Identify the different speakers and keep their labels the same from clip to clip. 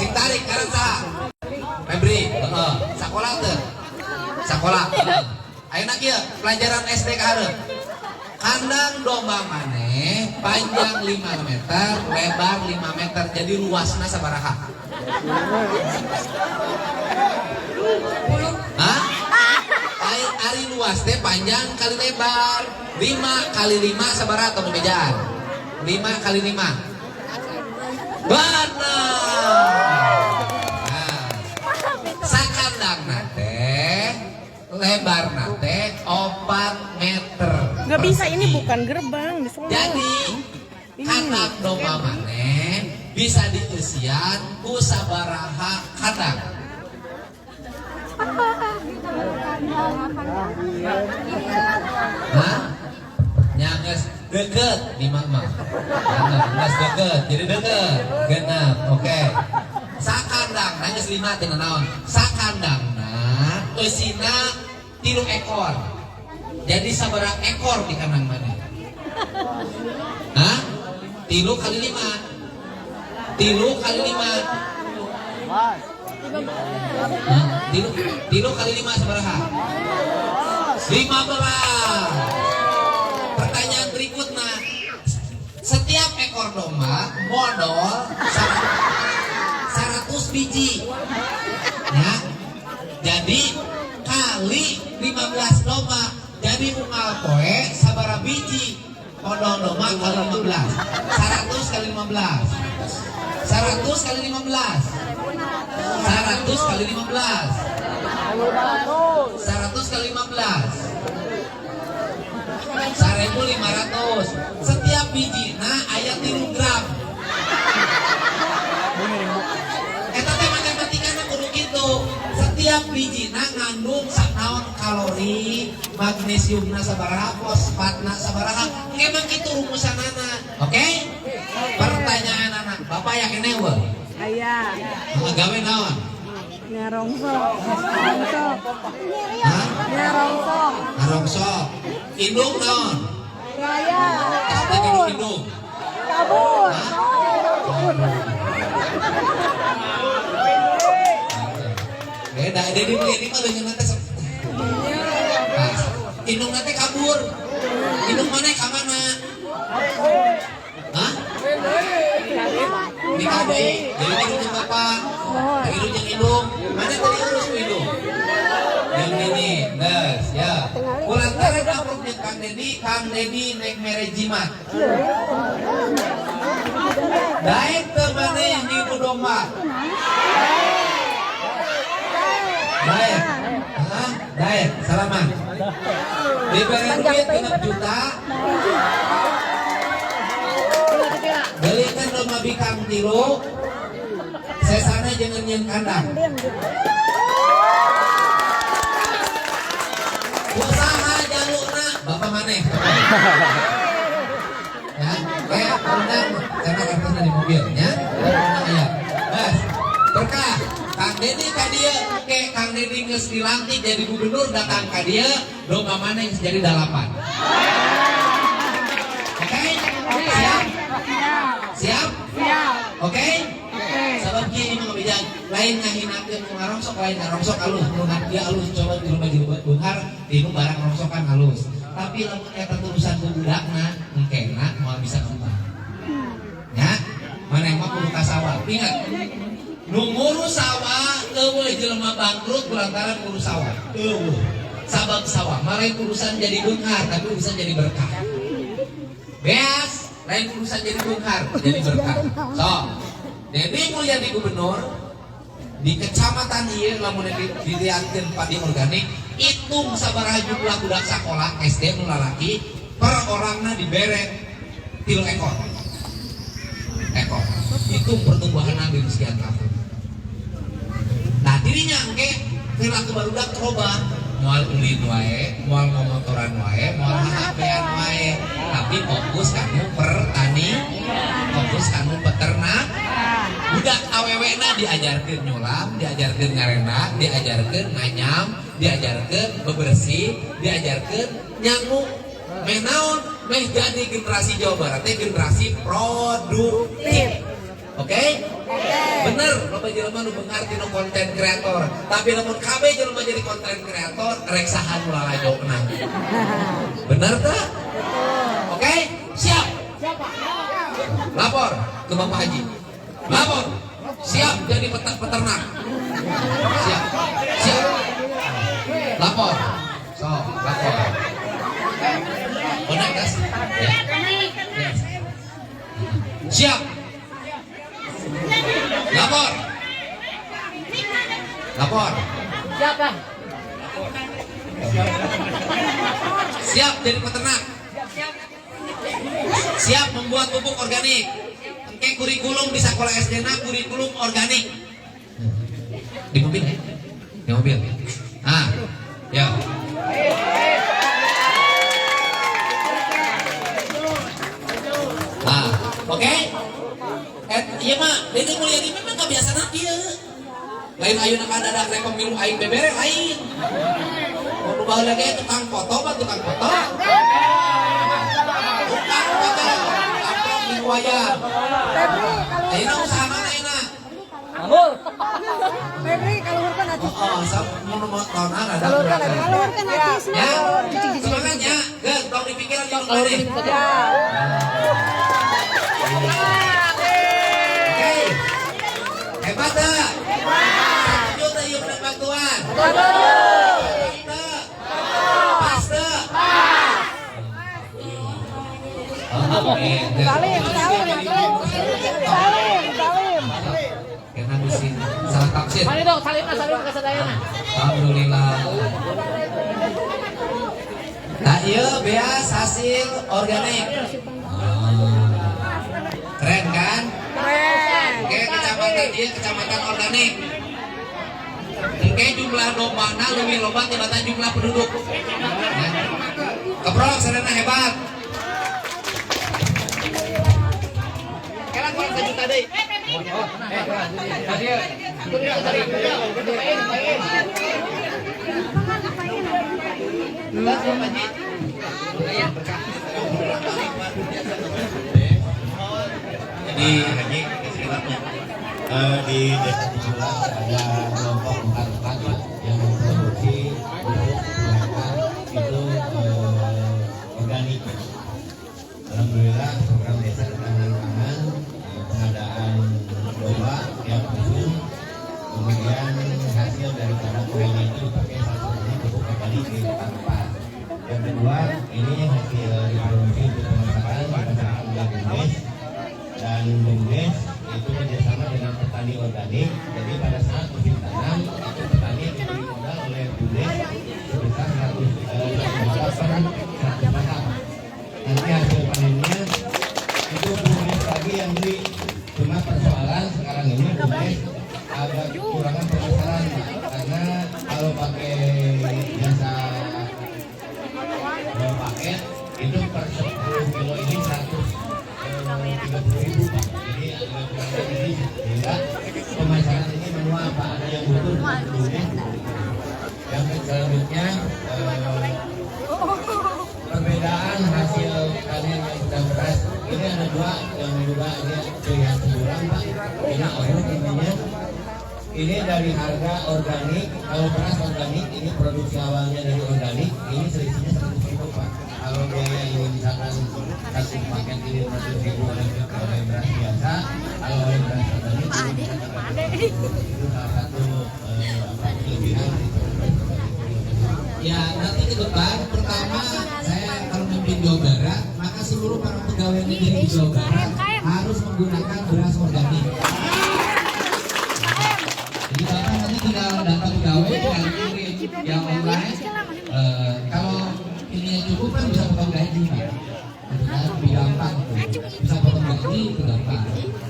Speaker 1: ditarik karena sah Febri sekolah tuh sekolah ayo nak ya pelajaran SD kaharep kandang domba maneh panjang 5 meter lebar 5 meter jadi luasnya sabaraha hah? Ari luas teh panjang kali lebar 5 kali 5 sabaraha atau bejaan 5 kali 5 benar nah sakandang nate lebar nate 4 meter
Speaker 2: nggak bisa ini bukan gerbang
Speaker 1: jadi kandang domba maneh bisa diusian ku sabaraha kandang hah? Nyanges deket di mama nyanges deket jadi deket genap oke sakandang nyanges 5 tina naon sakandang nah usina 3 ekor jadi sabaraha ekor di kandang mana hah? 3 kali 5 3 kali 5 Tilu kali 5 sabaraha 15 pertanyaan berikutnya setiap ekor domba modal 100 biji ya jadi kali 15 domba jadi unggal poe sabaraha biji modal domba kali 15 100 kali 15 100 kali 15 100 kali 15 100 kali 15 1.500 setiap biji nah aya 3 gram eta teh matematikana kudu kitu setiap biji nah ngandung sanaon kalori magnesiumna sabaraha fosfatna sabaraha emang kitu rumusanana oke? Pertanyaan anak bapak yakin eueuh
Speaker 2: ayah
Speaker 1: gawe naon
Speaker 2: ngerongsok
Speaker 1: hah?
Speaker 2: ngerongsok
Speaker 1: Ngarongsok indung naon
Speaker 2: raya
Speaker 1: kabur indung
Speaker 2: kabur
Speaker 1: beda jadi ini mah dengan nanti indung nanti kabur indung mana ka mana hah? Di kade jadi indung bapak indung jeung indung mana tadi urus indung yang ini das ya kulantaran akrab jeung Kang Dedi naik mere jimat daek teu maneh yang ibu domba daek hah daek salaman diberi duit 6 juta belikan domba bikang 3 sesana jangan nyen kandang usaha jalurna bapak maneh ya kayak undang karena kartunya di mobilnya ya bas berkah Kang Dedi ka dieu oke Kang Dedi geus dilantik jadi gubernur datang ka dieu domba maneh geus jadi 8 oke siap siap oke sabab kieu mah bijak lain ngahinakeun nu ngarongsok lain ngarongsok alus nu dia alus coba di rumah bunghar di nu barang rongsokan alus tapi lamun eta tulisan ku budakna engkena moal bisa kembang ya maneh mah kudu ka sawah ingat nu ngurus sawah eueuh jelema bangkrut kulantaran ngurus sawah eueuh sabab sawah mah lain urusan jadi bunghar tapi urusan jadi berkah beas lain urusan jadi bunghar jadi berkah so Dedi mulia di gubernur di kecamatan ieu lamun dilihatkeun padi organik hitung sabaraha jumlah budak sakola SD nu lalaki per orangna dibere 3 ekor hitung pertumbuhanna di sekian tahun nah dirinya engke perilaku barudak coba moal ulin wae moal motoran wae moal HP-an wae tapi fokus kanu pertani fokus kanu peternak budak awewena diajarkeun nyulam diajarkeun ngarena diajarkeun nganyam diajarkeun bebersih diajarkeun nyangu meh naon meh jadi generasi Jawa Barat teh generasi produktif oke Bener, loba jelema nu beungar tina konten kreator. Tapi lamun kabeh jelema jadi konten kreator, rek saha nu lalajokna. Bener tah? Oke, siap. Lapor ke Bapak Haji. Lapor. Siap jadi peternak. Siap. Siap. Lapor. So, lapor. Benar kas? Ya. Ya. Siap. Lapor. Lapor.
Speaker 3: Siapa?
Speaker 1: Siap jadi peternak. Siap membuat pupuk organik. Kayak kurikulum di sekolah SD na kurikulum organik. Di mobil ya? Di mobil. Ah, ya. Ah, oke. Iya mah, Dede Mulyadi memang kebiasaan dia. Lain ayeuna kada ada pemilu aing bebere lain. Mau bawa lagi tukang foto mah tukang foto. Tukang foto. Tukang mingguaya. Ayeuna usaha mana ayeuna?
Speaker 3: Kamu.
Speaker 2: Febri, kaluhurkan atis.
Speaker 1: Oh, sam mau motoran ada.
Speaker 2: Kaluhurkan atis.
Speaker 1: Ya, semangat ya. Geus tong dipikiran jeung
Speaker 3: Kalau
Speaker 1: mana.
Speaker 3: ini saja.
Speaker 1: Oke. Hebat dah. Setuju teh ieu menang bantuan. Pas teh.
Speaker 2: Salim.
Speaker 1: Karena mesin salah tafsir.
Speaker 3: Mari dong, salim ke sadayana.
Speaker 1: Alhamdulillah. Nah iya beas hasil organik. Keren kan? Oke, kecamatan dia kecamatan organik. Oke, jumlah dombana lebih loba tibatan jumlah penduduk. Ya. Keprok serena hebat. Kira kurang 1 juta deh. Jadi
Speaker 4: di desa Cijulang ada kelompok 4 yang memproduksi pupuk itu organik. Alhamdulillah program desa ketahanan pangan, pengadaan domba yang khusus, kemudian hasil daripada kuenya itu dipakai salah satunya pupuk organik di tempat. Yang kedua, ini hasil diproduksi untuk pemasaran di pasar Unggal Bumdes, dan Bumdes itu kerjasama dengan petani organik. Jadi pada saat musim tanam itu petani diberi modal oleh Bumdes sebesar 100 juta per 100 kakak. Nanti hasil panennya itu Bumdes lagi yang beli. Cuma persoalan sekarang ini Bumdes agak kekurangan pemasaran, karena kalau pakai jasa paket itu per 10 kilo ini 130.000 Pak. Jadi agak kurang ini, sehingga pemasaran ini menua Pak. Ada yang butuh dulunya. Yang selanjutnya perbedaan hasil panen yang sudah beras ini ada 2 yang juga dia pilihan sebulan Pak. Ini orang intinya ini dari harga organik. Kalau beras organik ini produksi awalnya dari organik, ini selisihnya 100.000 Pak. Kalau biaya ini misalkan satu paket ini 100.000 oleh beras biasa, kalau oleh beras organik itu salah satu kelebihan.
Speaker 1: Ya nanti ke depan pertama saya kalau memimpin Jawa Barat maka seluruh para pegawai negeri di Jawa Barat harus menggunakan beras organik. Jadi bapak nanti tinggal data pegawai tinggal kirim yang online. Kalau ininya cukup kan bisa potong gaji Pak. Lebih gampang tuh. Bisa potong gaji itu gampang.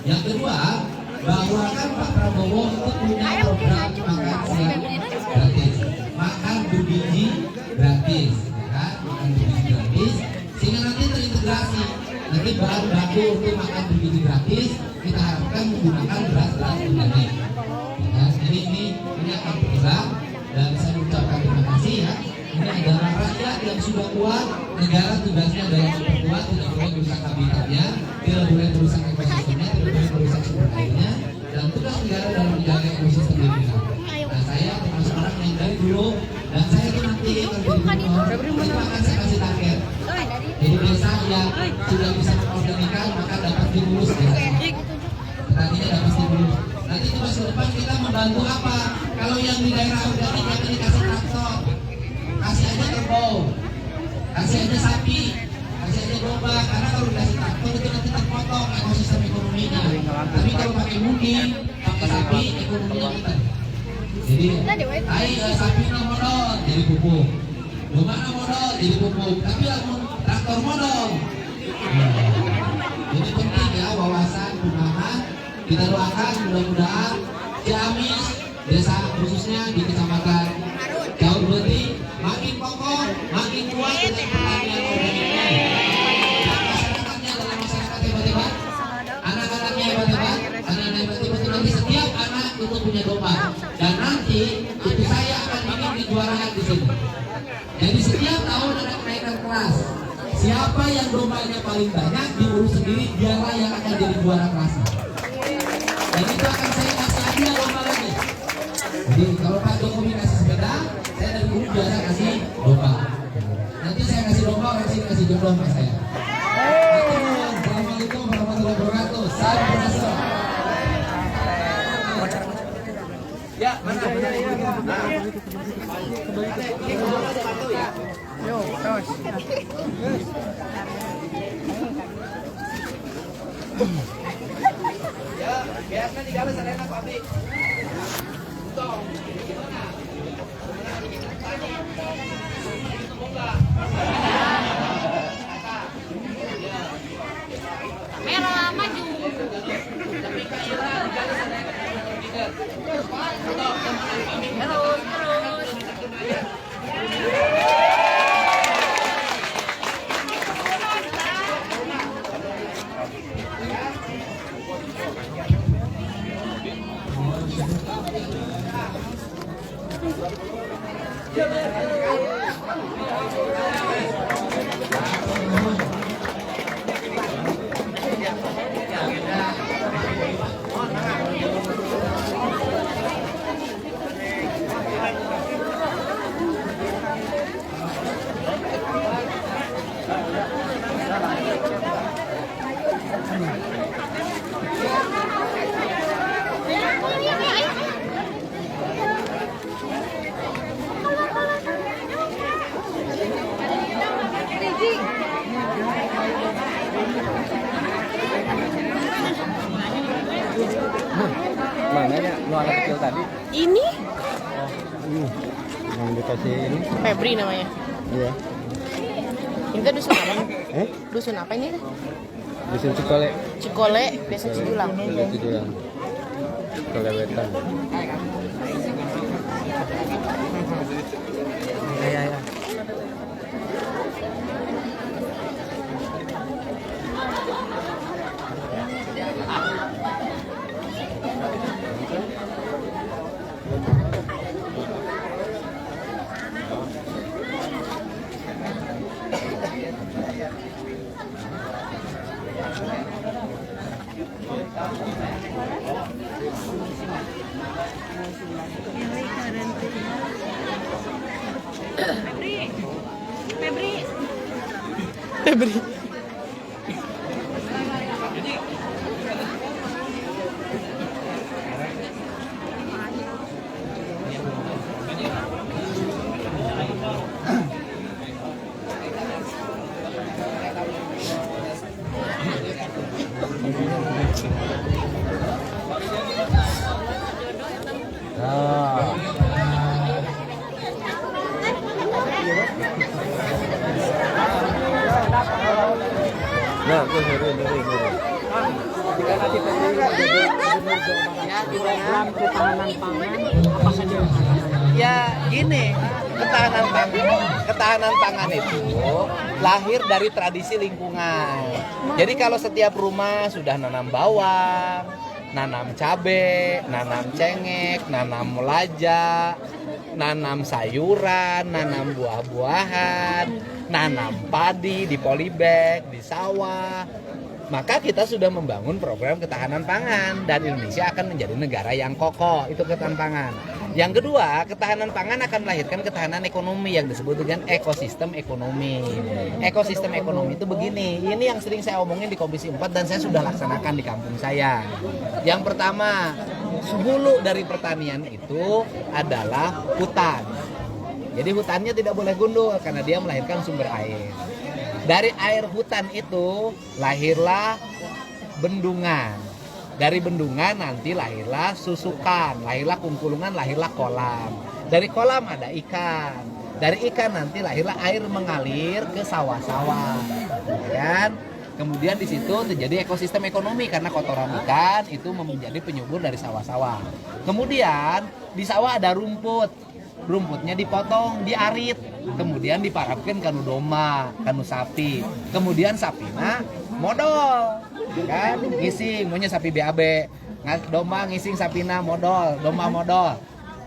Speaker 1: Yang kedua bahwa kan Pak Prabowo itu punya program makan siang gratis, makan berbiji gratis, ya kan? Makan berbiji gratis, sehingga nanti terintegrasi. Nanti bahan baku untuk makan berbiji gratis kita harapkan menggunakan beras organik. Ya kan? Jadi ini akan bergerak dan saya ucapkan terima kasih ya. Ini adalah rakyat yang sudah kuat, negara tugasnya adalah memperkuat, tidak boleh merusak habitatnya, tidak boleh merusak ekosistemnya, tidak boleh merusak sumber airnya, dan sudah bisa mengorganikan maka dapat diurus ya. Nantinya dapat diurus. Nanti terus ke depan kita membantu apa? Kalau yang di daerah organik yang dikasih traktor, kasih aja kerbau, kasih aja sapi, kasih aja domba. Karena kalau dikasih traktor itu nanti terpotong ekosistem ekonominya. Tapi kalau pakai mungkin pakai sapi ekonominya kita. Jadi, sapi modal jadi pupuk, domba modal jadi pupuk. Tapi lamun traktor modal. Jadi penting ya wawasan pemahaman. Kita doakan mudah-mudahan Ciamis, desa khususnya di kecamatan Jauh Beti makin kokoh, makin kuat dengan pertanian organiknya. Dan masyarakatnya adalah masyarakat hebat-hebat, anak-anaknya hebat-hebat, anak-anak hebat-hebat itu nanti setiap anak itu punya domba. Dan nanti itu saya akan ingin dijuarakan di sini. Jadi setiap tahun ada kenaikan kelas. Siapa yang dombanya paling banyak diurus sendiri, dialah yang akan jadi juara kelasnya. Dan itu akan saya kasih hadiah domba lagi. Jadi kalau Pak Jokowi kasih sepeda, saya dari guru biasa kasih domba. Nanti saya kasih domba, orang sini kasih jodoh sama saya. Assalamualaikum warahmatullahi wabarakatuh. Salam berhasil. Ya, mana?
Speaker 2: Yo, terus.
Speaker 1: Ya, biasa di garis ada enak pabrik. Tong, gimana?
Speaker 2: Merah maju.
Speaker 3: Mananya lu anak kecil tadi?
Speaker 2: Ini
Speaker 3: Yang dikasih ini?
Speaker 2: Febri namanya.
Speaker 3: Iya.
Speaker 2: Ini tuh dusun apa?
Speaker 3: Eh?
Speaker 2: Dusun apa ini?
Speaker 3: Dusun Cikole.
Speaker 2: Cikole, biasa Cidulang.
Speaker 3: Cidulang. Kelewetan. Ya.
Speaker 2: Febri.
Speaker 3: Nah, dari.
Speaker 2: Program ketahanan pangan apa saja?
Speaker 5: Ya gini, ketahanan pangan itu lahir dari tradisi lingkungan. Jadi kalau setiap rumah sudah nanam bawang, nanam cabai, nanam cengek, nanam melaja, nanam sayuran, nanam buah-buahan, nanam padi di polybag, di sawah, maka kita sudah membangun program ketahanan pangan dan Indonesia akan menjadi negara yang kokoh. Itu ketahanan pangan. Yang kedua, ketahanan pangan akan melahirkan ketahanan ekonomi yang disebut dengan ekosistem ekonomi. Ekosistem ekonomi itu begini, ini yang sering saya omongin di Komisi 4 dan saya sudah laksanakan di kampung saya. Yang pertama, hulu dari pertanian itu adalah hutan. Jadi hutannya tidak boleh gundul karena dia melahirkan sumber air. Dari air hutan itu lahirlah bendungan. Dari bendungan nanti lahirlah susukan, lahirlah kungkulungan, lahirlah kolam. Dari kolam ada ikan. Dari ikan nanti lahirlah air mengalir ke sawah-sawah. Ya kan? Kemudian di situ terjadi ekosistem ekonomi karena kotoran ikan itu menjadi penyubur dari sawah-sawah. Kemudian di sawah ada rumput. Rumputnya dipotong, diarit, kemudian diparapkan kanu domba, kanu sapi. Kemudian sapina modal, kan? Ngising, maunya sapi BAB. Domba ngising, sapina modal, domba modal.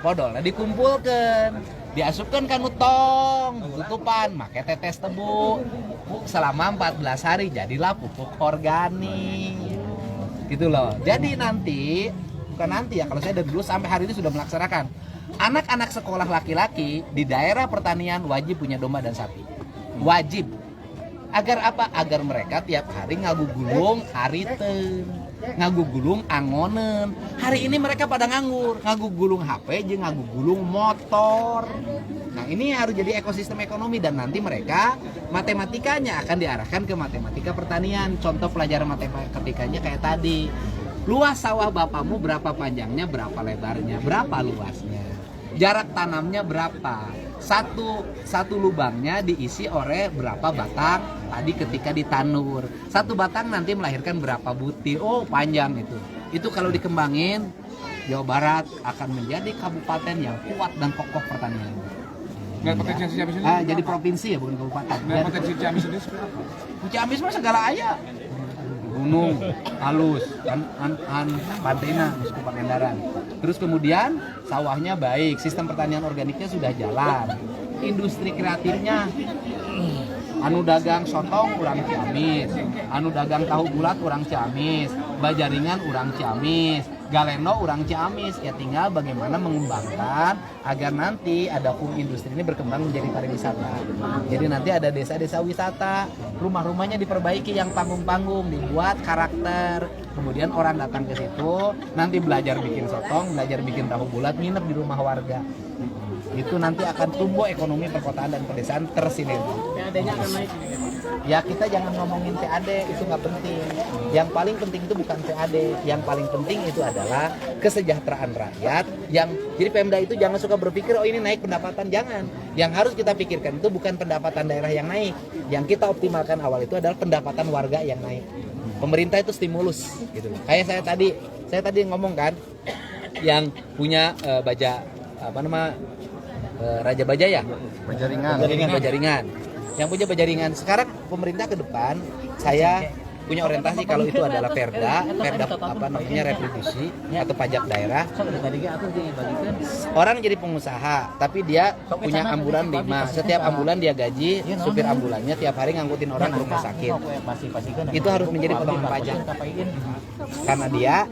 Speaker 5: Modal, dikumpulkan, diasupkan kanu tong, tutupan, make tetes tebu. Selama 14 hari jadilah pupuk organik. Gitu loh. Jadi nanti, bukan nanti ya, kalau saya dari dulu sampai hari ini sudah melaksanakan. Anak-anak sekolah laki-laki di daerah pertanian wajib punya domba dan sapi. Wajib. Agar apa? Agar mereka tiap hari ngagugulung hariteun, ngagugulung angonen. Hari ini mereka pada nganggur, ngagugulung HP jeung ngagugulung motor. Nah, ini harus jadi ekosistem ekonomi dan nanti mereka matematikanya akan diarahkan ke matematika pertanian. Contoh pelajaran matematikanya kayak tadi. Luas sawah bapakmu berapa panjangnya, berapa lebarnya, berapa luasnya. Jarak tanamnya berapa? Satu lubangnya diisi oleh berapa batang tadi ketika ditanur. Satu batang nanti melahirkan berapa butir. Oh, panjang itu. Itu kalau dikembangin, Jawa Barat akan menjadi kabupaten yang kuat dan kokoh pertanian.
Speaker 6: Dan potensi Ciamis ini?
Speaker 5: Jadi provinsi ya, bukan kabupaten.
Speaker 6: Dan potensi Ciamis ini seperti apa?
Speaker 5: Ciamis mah segala aya. Gunung, halus, pantaina, masuk Pangandaran. Terus kemudian sawahnya baik, sistem pertanian organiknya sudah jalan. Industri kreatifnya, anu dagang sotong urang Ciamis, anu dagang tahu bulat urang Ciamis, bajaringan urang Ciamis, galeno urang Ciamis. Ya tinggal bagaimana mengembangkan agar nanti ada industri ini berkembang menjadi pariwisata. Jadi nanti ada desa-desa wisata, rumah-rumahnya diperbaiki yang panggung-panggung, dibuat karakter. Kemudian orang datang ke situ, nanti belajar bikin sotong, belajar bikin tahu bulat, nginep di rumah warga. Itu nanti akan tumbuh ekonomi perkotaan dan pedesaan tersinergi.
Speaker 2: PAD-nya akan naik.
Speaker 5: Ya kita jangan ngomongin PAD, itu nggak penting. Yang paling penting itu bukan PAD, yang paling penting itu adalah kesejahteraan rakyat. Jadi Pemda itu jangan suka berpikir oh ini naik pendapatan, jangan. Yang harus kita pikirkan itu bukan pendapatan daerah yang naik. Yang kita optimalkan awal itu adalah pendapatan warga yang naik. Pemerintah itu stimulus, gitu. Kayak saya tadi ngomong kan, yang punya Raja Baja ya, Bajaringan. Yang punya Bajaringan. Sekarang pemerintah ke depan saya punya orientasi kalau itu adalah perda retribusi atau pajak daerah. Orang jadi pengusaha, tapi dia punya ambulan 5. Setiap ambulan dia gaji supir ambulannya tiap hari ngangkutin orang ke rumah sakit. Itu harus menjadi potongan pajak. Karena dia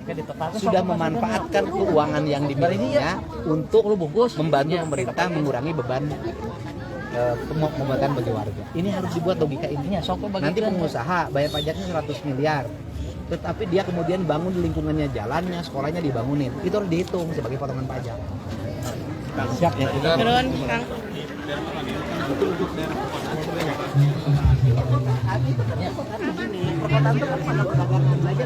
Speaker 5: sudah memanfaatkan keuangan yang dimilikinya untuk membantu pemerintah mengurangi beban pemotretan bagi warga. Ini harus dibuat logika ini. Nanti pengusaha bayar pajaknya 100 miliar. Tetapi dia kemudian bangun di lingkungannya, jalannya, sekolahnya dibangunin. Itu harus dihitung sebagai potongan pajak. Siap ya.
Speaker 2: Kemudian Kang.
Speaker 5: Perkotaan itu kan pada perdagangan saja.